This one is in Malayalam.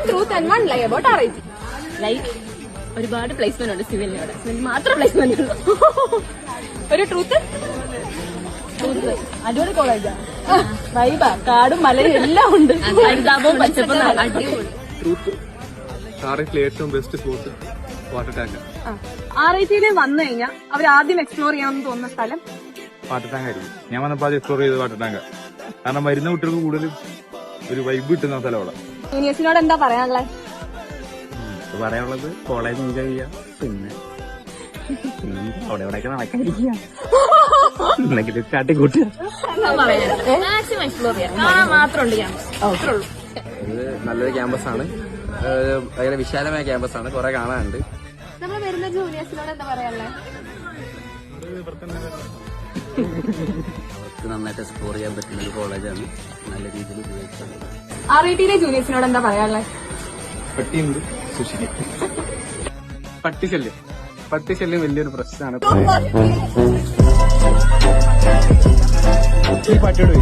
truth and one lie about RIT. Like ഒരുപാട് പ്ലേസ്മെന്റ് ഉണ്ട് സിവിലിനോട്, സിവിൽ മാത്രം പ്ലേസ്മെന്റ് ഉള്ളൂ. ഒരു ട്രൂത്ത്. അടിപൊളി കോളേജാ, വൈബാ, കാടും മലയും എല്ലാം ഉണ്ട്, ഹരിതാപവും പച്ചപ്പും അടിപൊളി. ട്രൂത്ത് ഏറ്റവും best spot water tank. RIT വന്നു കഴിഞ്ഞാൽ അവർ ആദ്യം എക്സ്പ്ലോർ ചെയ്യാമെന്ന് തോന്നുന്ന സ്ഥലം വാട്ടർ ടാങ്ക് ആയിരിക്കും. ഞാൻ വന്നപ്പോൾ അത് എക്സ്പ്ലോർ ചെയ്ത് വാട്ടർ ടാങ്ക്. കാരണം വരുന്ന കുട്ടികൾക്ക് കൂടുതലും ഒരു വൈബ് കിട്ടുന്ന സ്ഥലം അവിടെ. ജൂനിയേഴ്സിനോട് എന്താ പറയാനുള്ളത്? പറയാനുള്ളത് കോളേജ് എൻജോയ് ചെയ്യാം, പിന്നെ അവിടെ എവിടെയൊക്കെ നടക്കാതിരിക്കുക, എന്തെങ്കിലും കാട്ടിക്കൂട്ടുക. മാക്സിമം എക്സ്പ്ലോർ ചെയ്യാം, കാണാൻ മാത്രം ഉണ്ട് ക്യാമ്പസ്. ഇത് നല്ലൊരു ക്യാമ്പസ് ആണ്, ഭയങ്കര വിശാലമായ ക്യാമ്പസ് ആണ്, കുറെ കാണാനുണ്ട്. നമ്മൾ വരുന്ന ജൂനിയേഴ്സിനോട് എന്താ പറയാനുള്ളത്? അവർക്ക് നന്നായിട്ട് എക്സ്പ്ലോർ ചെയ്യാൻ പറ്റുന്ന ഒരു കോളേജാണ്, നല്ല രീതിയിൽ ഉപയോഗിച്ചാണ്. RIT ജൂനിയേഴ്സിനോട് എന്താ പറയാനുള്ളത്? പട്ടിയുണ്ട്, സൂക്ഷിക്കും. പട്ടിശല്യം വലിയൊരു പ്രശ്നമാണ്. ഈ പട്ടിയോട്